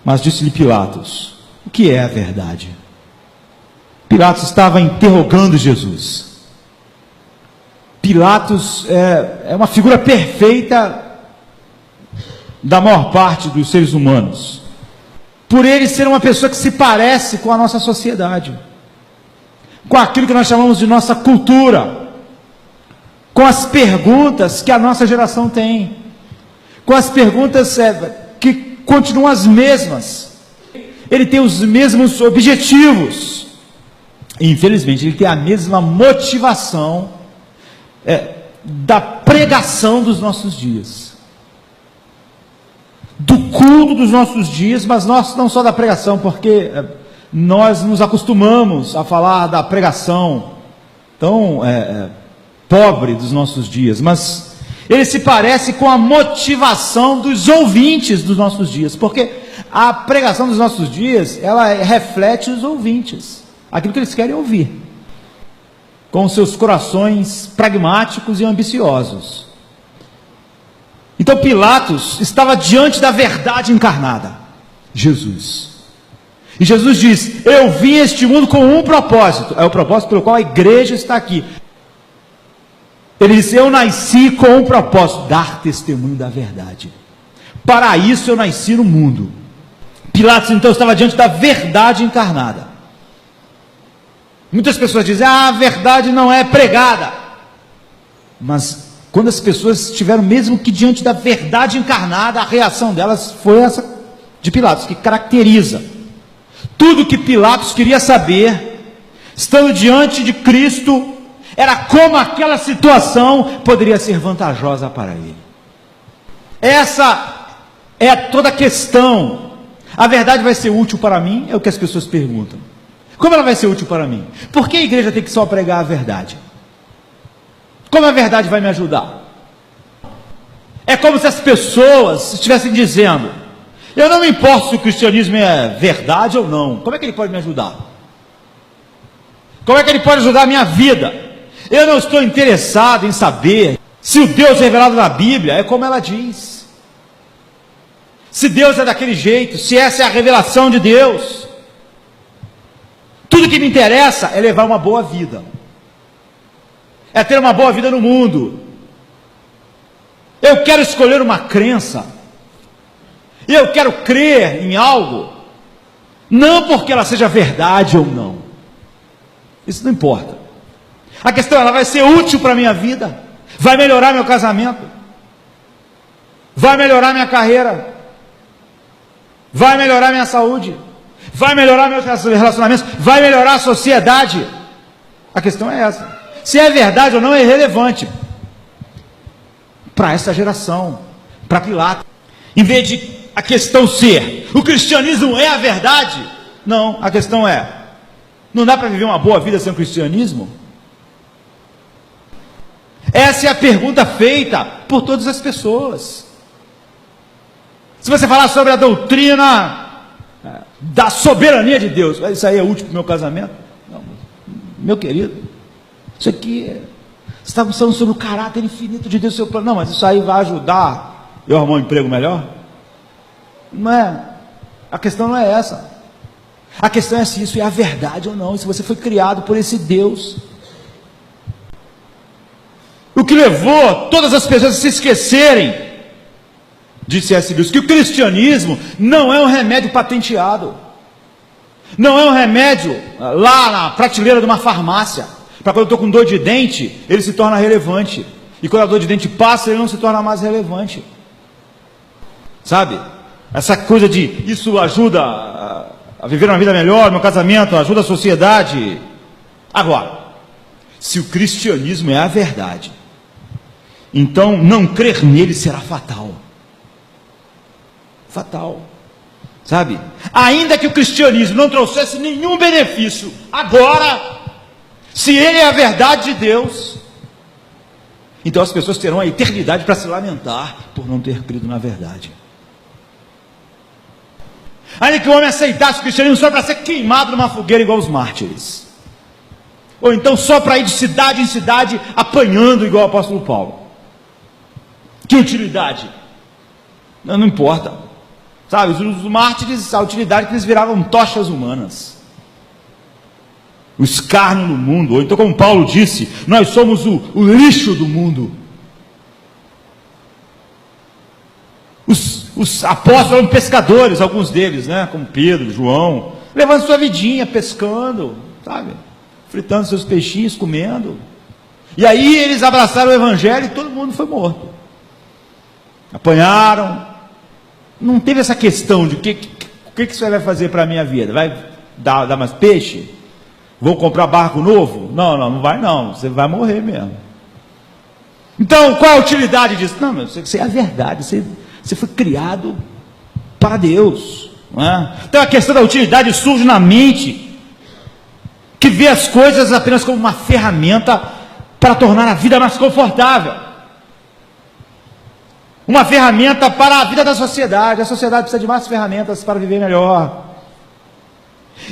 Mas disse-lhe Pilatos: o que é a verdade? Pilatos estava interrogando Jesus. Pilatos é uma figura perfeita da maior parte dos seres humanos, por ele ser uma pessoa que se parece com a nossa sociedade, com aquilo que nós chamamos de nossa cultura, com as perguntas que a nossa geração tem, com as perguntas que continuam as mesmas. Ele tem os mesmos objetivos, e infelizmente ele tem a mesma motivação da pregação dos nossos dias, do culto dos nossos dias, mas nós não só da pregação, porque nós nos acostumamos a falar da pregação tão pobre dos nossos dias, mas ele se parece com a motivação dos ouvintes dos nossos dias, porque a pregação dos nossos dias, ela reflete os ouvintes, aquilo que eles querem ouvir, com seus corações pragmáticos e ambiciosos. Então Pilatos estava diante da verdade encarnada, Jesus. E Jesus diz: eu vim a este mundo com um propósito, é o propósito pelo qual a igreja está aqui. Ele diz: eu nasci com um propósito, dar testemunho da verdade. Para isso eu nasci no mundo. Pilatos então estava diante da verdade encarnada. Muitas pessoas dizem: a verdade não é pregada. Mas quando as pessoas estiveram mesmo que diante da verdade encarnada, a reação delas foi essa de Pilatos, que caracteriza tudo que Pilatos queria saber, estando diante de Cristo, era como aquela situação poderia ser vantajosa para ele. Essa é toda a questão. A verdade vai ser útil para mim? É o que as pessoas perguntam. Como ela vai ser útil para mim? Por que a igreja tem que só pregar a verdade? Como a verdade vai me ajudar? É como se as pessoas estivessem dizendo: eu não me importo se o cristianismo é verdade ou não. Como é que ele pode me ajudar? Como é que ele pode ajudar a minha vida? Eu não estou interessado em saber se o Deus revelado na Bíblia é como ela diz, se Deus é daquele jeito, se essa é a revelação de Deus. Tudo que me interessa é levar uma boa vida, é ter uma boa vida no mundo. Eu quero escolher uma crença, eu quero crer em algo, não porque ela seja verdade ou não, isso não importa. A questão, ela vai ser útil para a minha vida, vai melhorar meu casamento, vai melhorar minha carreira, vai melhorar minha saúde, vai melhorar meus relacionamentos, vai melhorar a sociedade. A questão é essa. Se é verdade ou não é irrelevante para essa geração, para Pilatos. Em vez de a questão ser: o cristianismo é a verdade? Não, a questão é: não dá para viver uma boa vida sem o cristianismo? Essa é a pergunta feita por todas as pessoas. Se você falar sobre a doutrina da soberania de Deus, isso aí é útil para o meu casamento? Não, meu querido, isso aqui você está falando sobre o caráter infinito de Deus, seu plano. Não, mas isso aí vai ajudar eu a arrumar um emprego melhor? Não é. A questão não é essa. A questão é se isso é a verdade ou não, se você foi criado por esse Deus. O que levou todas as pessoas a se esquecerem, disse C.S. Lewis, que o cristianismo não é um remédio patenteado, não é um remédio lá na prateleira de uma farmácia, para quando eu estou com dor de dente, ele se torna relevante, e quando a dor de dente passa, ele não se torna mais relevante. Sabe? Essa coisa de isso ajuda a viver uma vida melhor, meu casamento, ajuda a sociedade. Agora, se o cristianismo é a verdade, então não crer nele será fatal. Fatal. Sabe? Ainda que o cristianismo não trouxesse nenhum benefício agora, se ele é a verdade de Deus, então as pessoas terão a eternidade para se lamentar por não ter crido na verdade. Ainda que o homem aceitasse o cristianismo só para ser queimado numa fogueira igual os mártires, ou então só para ir de cidade em cidade apanhando igual o apóstolo Paulo, que utilidade? Não importa. Sabe, os mártires, a utilidade que eles viravam tochas humanas. O escárnio do mundo. Ou então, como Paulo disse, nós somos o lixo do mundo. Os apóstolos eram pescadores, alguns deles, né? Como Pedro, João, levando sua vidinha, pescando, sabe? Fritando seus peixinhos, comendo. E aí eles abraçaram o evangelho e todo mundo foi morto. Apanharam. Não teve essa questão de o que você vai fazer para a minha vida? Vai dar mais peixe? Vou comprar barco novo? Não vai não. Você vai morrer mesmo. Então, qual a utilidade disso? Não, mas isso é a verdade. Você foi criado para Deus. Não é? Então a questão da utilidade surge na mente, que vê as coisas apenas como uma ferramenta para tornar a vida mais confortável. Uma ferramenta para a vida da sociedade. A sociedade precisa de mais ferramentas para viver melhor.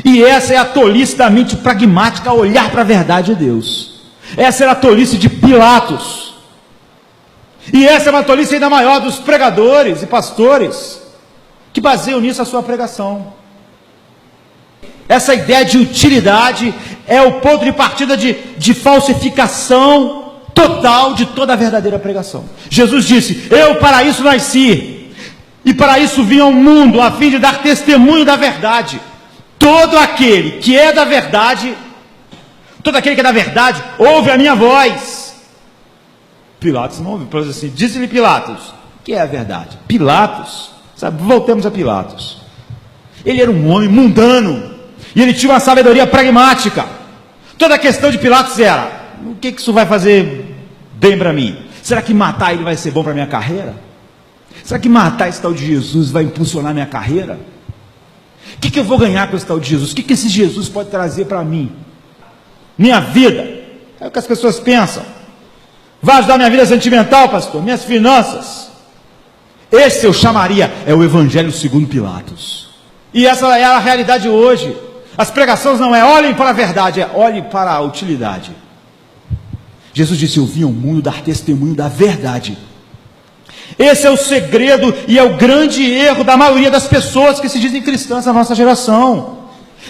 E essa é a tolice da mente pragmática a olhar para a verdade de Deus. Essa era a tolice de Pilatos. E essa é uma tolice ainda maior dos pregadores e pastores, que baseiam nisso a sua pregação. Essa ideia de utilidade é o ponto de partida de falsificação total de toda a verdadeira pregação. Jesus disse: eu para isso nasci, e para isso vim ao mundo, a fim de dar testemunho da verdade. Todo aquele que é da verdade, ouve a minha voz. Pilatos não ouve, Pilatos assim, disse-lhe Pilatos, que é a verdade? Pilatos, sabe, voltemos a Pilatos. Ele era um homem mundano, e ele tinha uma sabedoria pragmática. Toda a questão de Pilatos era: o que isso vai fazer bem para mim? Será que matar ele vai ser bom para minha carreira? Será que matar esse tal de Jesus vai impulsionar minha carreira? O que eu vou ganhar com esse tal de Jesus? O que esse Jesus pode trazer para mim? Minha vida? É o que as pessoas pensam. Vai ajudar minha vida sentimental, pastor? Minhas finanças? Esse eu chamaria, é o Evangelho segundo Pilatos. E essa é a realidade hoje. As pregações não é olhem para a verdade, é olhem para a utilidade. Jesus disse: eu vim ao mundo dar testemunho da verdade. Esse é o segredo e é o grande erro da maioria das pessoas que se dizem cristãs na nossa geração.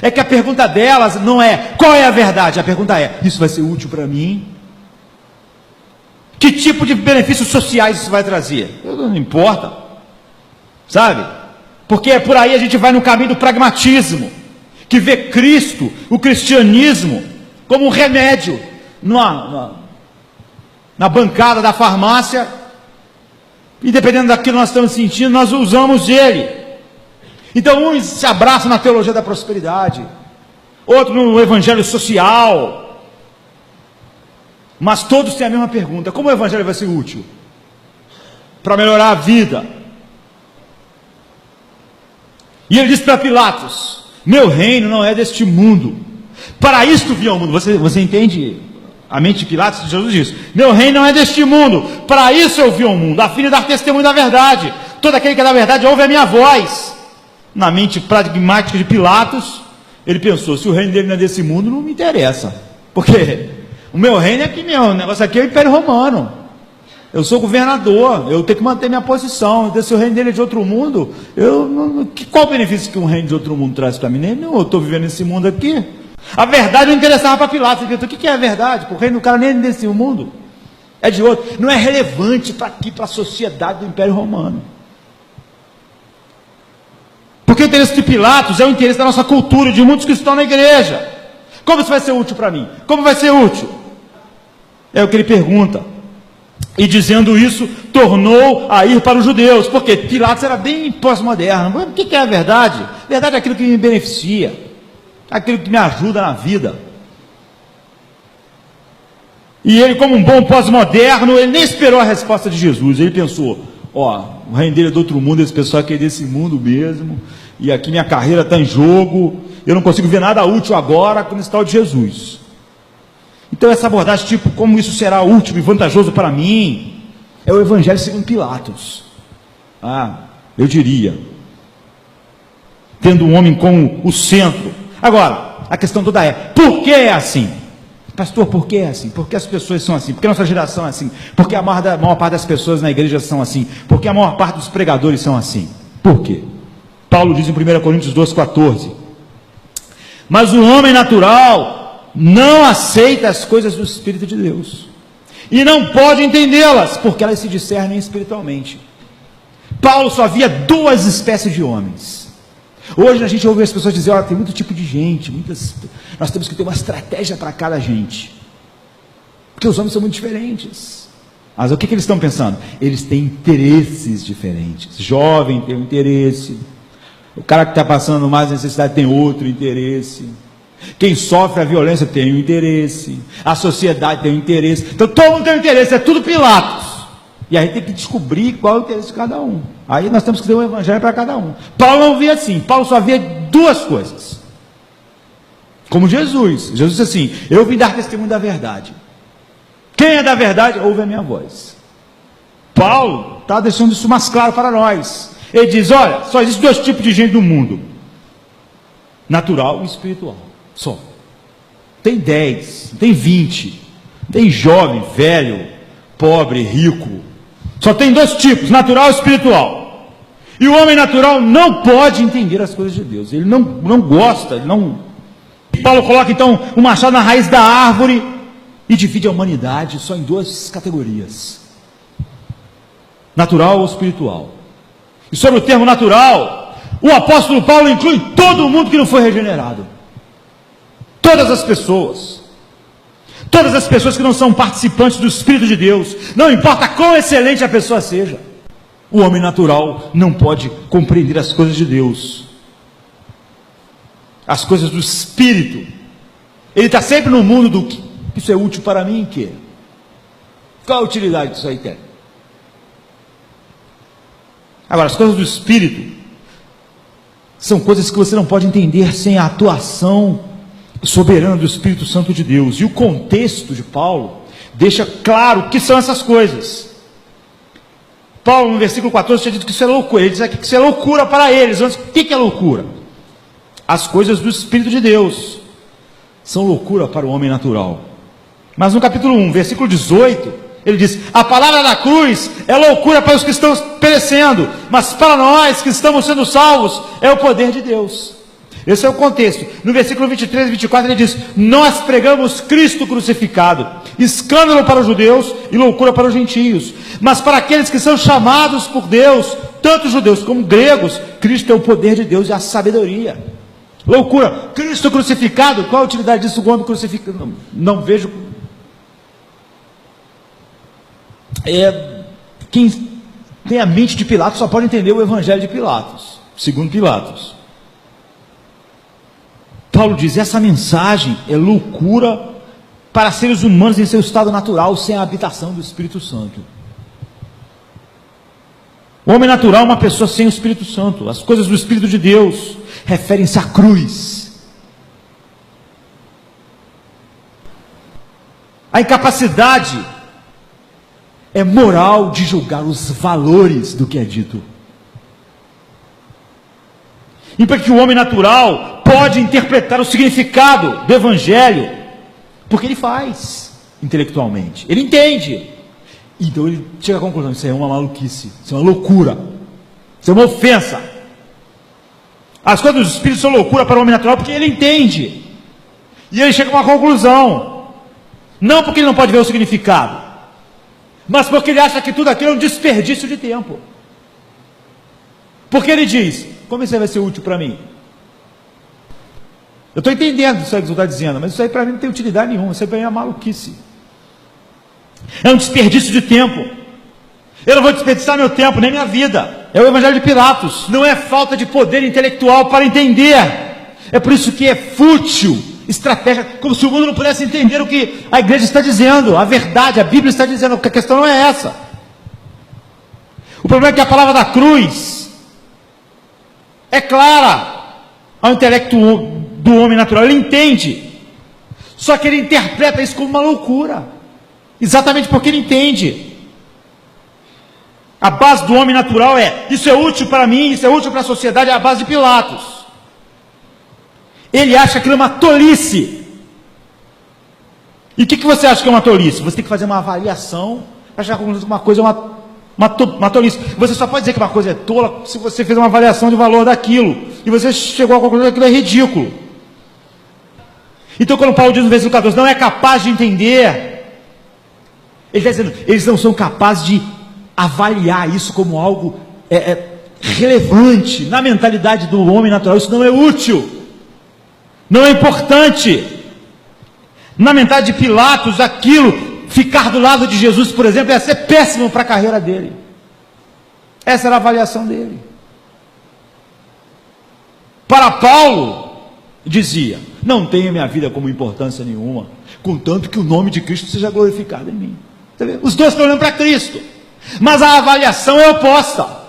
É que a pergunta delas não é qual é a verdade, a pergunta é: isso vai ser útil para mim? Que tipo de benefícios sociais isso vai trazer? Não importa, sabe? Porque por aí a gente vai no caminho do pragmatismo, que vê Cristo, o cristianismo, como um remédio na bancada da farmácia, e dependendo daquilo que nós estamos sentindo, nós usamos ele. Então uns se abraçam na teologia da prosperidade, outro no evangelho social, mas todos têm a mesma pergunta: como o evangelho vai ser útil para melhorar a vida? E ele disse para Pilatos: meu reino não é deste mundo, para isto vim ao mundo. Você entende a mente de Pilatos? Jesus diz: meu reino não é deste mundo, para isso eu vim ao mundo, a fim de dar testemunho da verdade. Todo aquele que é da verdade ouve a minha voz. Na mente pragmática de Pilatos, ele pensou: se o reino dele não é desse mundo, não me interessa, porque o meu reino é que meu negócio aqui é o Império Romano. Eu sou governador, eu tenho que manter minha posição. Então, se o reino dele é de outro mundo, qual o benefício que um reino de outro mundo traz para mim? Nem eu estou vivendo nesse mundo aqui. A verdade não interessava para Pilatos. Ele perguntou: o que é a verdade? Porque o reino do cara nem é desse mundo, é de outro. Não é relevante para aqui, para a sociedade do Império Romano. Porque o interesse de Pilatos é o interesse da nossa cultura, de muitos que estão na igreja. Como isso vai ser útil para mim? Como vai ser útil? É o que ele pergunta. E dizendo isso, tornou a ir para os judeus, porque Pilatos era bem pós-moderno. O que é a verdade? A verdade é aquilo que me beneficia, aquilo que me ajuda na vida. E ele, como um bom pós-moderno, ele nem esperou a resposta de Jesus. Ele pensou: o reino dele é do outro mundo, esse pessoal aqui é desse mundo mesmo, e aqui minha carreira está em jogo, eu não consigo ver nada útil agora com esse tal de Jesus. Então essa abordagem, tipo, como isso será útil e vantajoso para mim, é o Evangelho segundo Pilatos. Eu diria, tendo o homem como o centro. Agora, a questão toda é: por que é assim? Pastor, por que é assim? Por que as pessoas são assim? Por que a nossa geração é assim? Por que a maior parte das pessoas na igreja são assim? Por que a maior parte dos pregadores são assim? Por quê? Paulo diz em 1 Coríntios 2,14: mas o homem natural não aceita as coisas do Espírito de Deus, e não pode entendê-las, porque elas se discernem espiritualmente. Paulo só via duas espécies de homens. Hoje a gente ouve as pessoas dizer: olha, tem muito tipo de gente, nós temos que ter uma estratégia para cada gente, porque os homens são muito diferentes. Mas o que eles estão pensando? Eles têm interesses diferentes. Jovem tem um interesse, o cara que está passando mais necessidade tem outro interesse, quem sofre a violência tem um interesse, a sociedade tem um interesse. Então todo mundo tem um interesse, é tudo Pilatos. E a gente tem que descobrir qual é o interesse de cada um. Aí nós temos que ter um evangelho para cada um. Paulo não via assim. Paulo só via duas coisas. Como Jesus. Jesus disse assim: eu vim dar testemunho da verdade. Quem é da verdade, ouve a minha voz. Paulo está deixando isso mais claro para nós. Ele diz: olha, só existem dois tipos de gente no mundo: natural e espiritual. Só. Tem 10, tem 20, tem jovem, velho, pobre, rico. Só tem dois tipos: natural e espiritual. E o homem natural não pode entender as coisas de Deus. Ele não gosta, ele não... Paulo coloca então o machado na raiz da árvore e divide a humanidade só em duas categorias: natural ou espiritual. E sobre o termo natural, o apóstolo Paulo inclui todo mundo que não foi regenerado. Todas as pessoas que não são participantes do Espírito de Deus, não importa quão excelente a pessoa seja. O homem natural não pode compreender as coisas de Deus, as coisas do Espírito. Ele está sempre no mundo do que isso é útil para mim, que qual a utilidade disso aí tem? Agora, as coisas do Espírito são coisas que você não pode entender sem a atuação soberana do Espírito Santo de Deus. E o contexto de Paulo deixa claro o que são essas coisas. Paulo, no versículo 14, tinha dito que isso é loucura. Ele diz aqui que isso é loucura para eles. O que é loucura? As coisas do Espírito de Deus são loucura para o homem natural. Mas no capítulo 1, versículo 18, ele diz: a palavra da cruz é loucura para os que estão perecendo, mas para nós que estamos sendo salvos é o poder de Deus. Esse é o contexto. No versículo 23 e 24 ele diz: nós pregamos Cristo crucificado, escândalo para os judeus e loucura para os gentios, mas para aqueles que são chamados por Deus, tanto judeus como gregos, Cristo é o poder de Deus e a sabedoria. Loucura. Cristo crucificado, qual a utilidade disso? O homem crucificado, não vejo. Quem tem a mente de Pilatos só pode entender o evangelho de Pilatos, segundo Pilatos. Paulo diz: essa mensagem é loucura para seres humanos em seu estado natural, sem a habitação do Espírito Santo. O homem natural é uma pessoa sem o Espírito Santo. As coisas do Espírito de Deus referem-se à cruz. A incapacidade é moral de julgar os valores do que é dito. E para que o homem natural pode interpretar o significado do Evangelho, porque ele faz intelectualmente, ele entende. Então ele chega à conclusão: isso é uma maluquice, isso é uma loucura, isso é uma ofensa. As coisas do Espírito são loucura para o homem natural porque ele entende. E ele chega a uma conclusão, não porque ele não pode ver o significado, mas porque ele acha que tudo aquilo é um desperdício de tempo. Porque ele diz: como isso aí vai ser útil para mim? Eu estou entendendo isso aí que você está dizendo, mas isso aí para mim não tem utilidade nenhuma, isso aí para mim é maluquice. É um desperdício de tempo. Eu não vou desperdiçar meu tempo, nem minha vida. É o evangelho de Pilatos. Não é falta de poder intelectual para entender. É por isso que é fútil, estratégia, como se o mundo não pudesse entender o que a igreja está dizendo, a verdade, a Bíblia está dizendo. A questão não é essa. O problema é que a palavra da cruz é clara ao intelecto do homem natural. Ele entende, só que ele interpreta isso como uma loucura, exatamente porque ele entende. A base do homem natural é: isso é útil para mim, isso é útil para a sociedade. É a base de Pilatos. Ele acha que aquilo é uma tolice. E o que você acha que é uma tolice? Você tem que fazer uma avaliação para chegar à conclusão que uma coisa é uma uma tolice. Você só pode dizer que uma coisa é tola se você fez uma avaliação de valor daquilo, e você chegou à conclusão que aquilo é ridículo. Então, quando Paulo diz no versículo 14, não é capaz de entender, ele está dizendo, eles não são capazes de avaliar isso como algo relevante na mentalidade do homem natural. Isso não é útil, não é importante. Na mentalidade de Pilatos, aquilo, ficar do lado de Jesus, por exemplo, ia ser péssimo para a carreira dele. Essa era a avaliação dele. Para Paulo, dizia, não tenho minha vida como importância nenhuma, contanto que o nome de Cristo seja glorificado em mim. Os dois estão olhando para Cristo, mas a avaliação é oposta.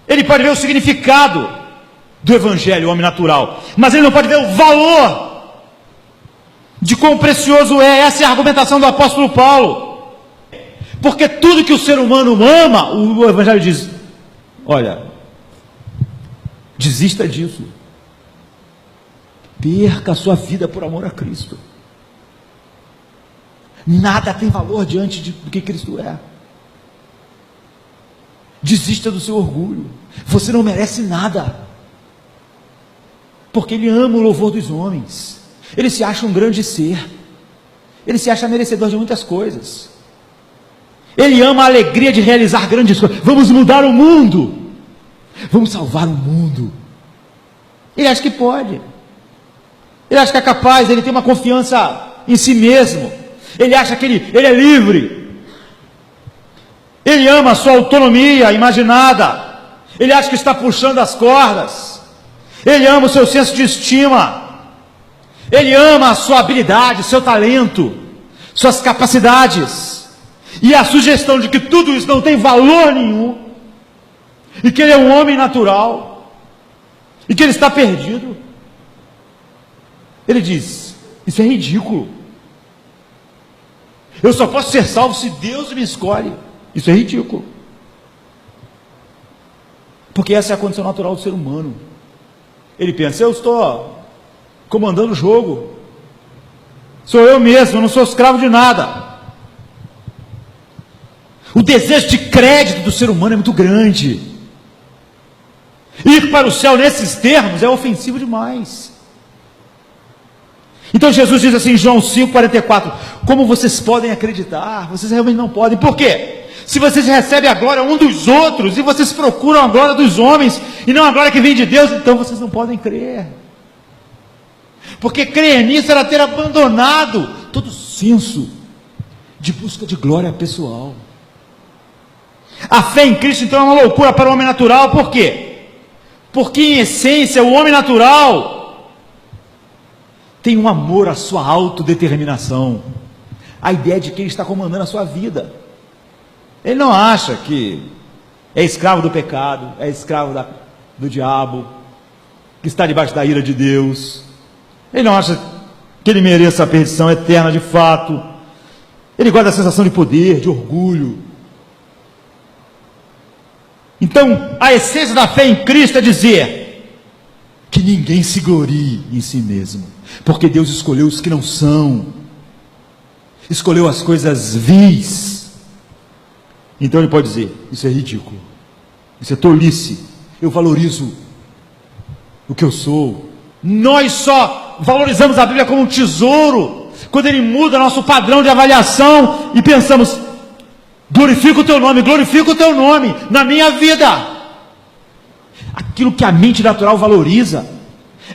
Ele pode ver o significado do Evangelho, o homem natural, mas ele não pode ver o valor de quão precioso é. Essa é a argumentação do apóstolo Paulo, porque tudo que o ser humano ama, o Evangelho diz, olha, desista disso, perca a sua vida por amor a Cristo. Nada tem valor diante do que Cristo é. Desista do seu orgulho, você não merece nada, porque ele ama o louvor dos homens, ele se acha um grande ser, ele se acha merecedor de muitas coisas, ele ama a alegria de realizar grandes coisas. Vamos mudar o mundo, vamos salvar o mundo. Ele acha que pode, ele acha que é capaz, ele tem uma confiança em si mesmo, ele acha que ele é livre, ele ama a sua autonomia imaginada, ele acha que está puxando as cordas, ele ama o seu senso de estima, ele ama a sua habilidade, seu talento, suas capacidades, e a sugestão de que tudo isso não tem valor nenhum, e que ele é um homem natural, e que ele está perdido. Ele diz, isso é ridículo, eu só posso ser salvo se Deus me escolhe. Isso é ridículo, porque essa é a condição natural do ser humano. Ele pensa, eu estou comandando o jogo, sou eu mesmo, eu não sou escravo de nada. O desejo de crédito do ser humano é muito grande. Ir para o céu nesses termos é ofensivo demais. Então Jesus diz assim em João 5,44, como vocês podem acreditar? Vocês realmente não podem. Por quê? Se vocês recebem a glória um dos outros, e vocês procuram a glória dos homens, e não a glória que vem de Deus, então vocês não podem crer. Porque crer nisso era ter abandonado todo senso de busca de glória pessoal. A fé em Cristo então é uma loucura para o homem natural. Por quê? Porque em essência o homem natural tem um amor à sua autodeterminação, a ideia de que ele está comandando a sua vida. Ele não acha que é escravo do pecado, é escravo do diabo, que está debaixo da ira de Deus. Ele não acha que ele mereça a perdição eterna de fato. Ele gosta da sensação de poder, de orgulho. Então, a essência da fé em Cristo é dizer que ninguém se glorie em si mesmo, porque Deus escolheu os que não são, escolheu as coisas vis. Então ele pode dizer, isso é ridículo, isso é tolice, eu valorizo o que eu sou. Nós só valorizamos a Bíblia como um tesouro quando ele muda nosso padrão de avaliação e pensamos, glorifica o teu nome na minha vida. Aquilo que a mente natural valoriza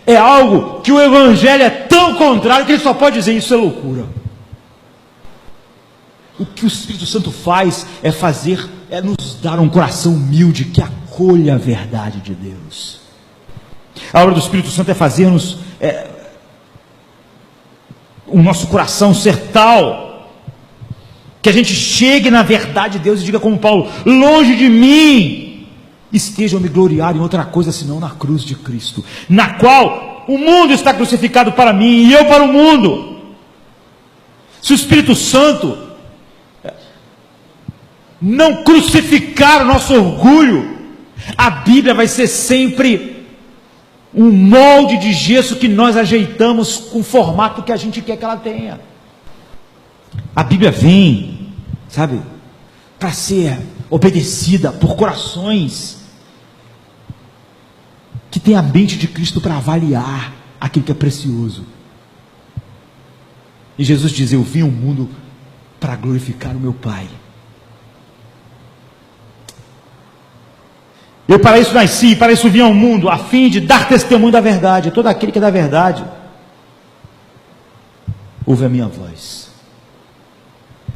é algo que o Evangelho é tão contrário que ele só pode dizer, isso é loucura. O que o Espírito Santo faz é nos dar um coração humilde que acolha a verdade de Deus. A obra do Espírito Santo é fazer-nos o nosso coração ser tal que a gente chegue na verdade de Deus e diga como Paulo, longe de mim esteja eu me gloriar em outra coisa senão na cruz de Cristo, na qual o mundo está crucificado para mim e eu para o mundo. Se o Espírito Santo não crucificar o nosso orgulho, a Bíblia vai ser sempre um molde de gesso que nós ajeitamos com o formato que a gente quer que ela tenha. A Bíblia vem, sabe, para ser obedecida por corações que têm a mente de Cristo para avaliar aquilo que é precioso. E Jesus diz: eu vim ao mundo para glorificar o meu Pai. Eu para isso nasci, para isso vim ao mundo, a fim de dar testemunho da verdade. Todo aquele que é da verdade ouve a minha voz.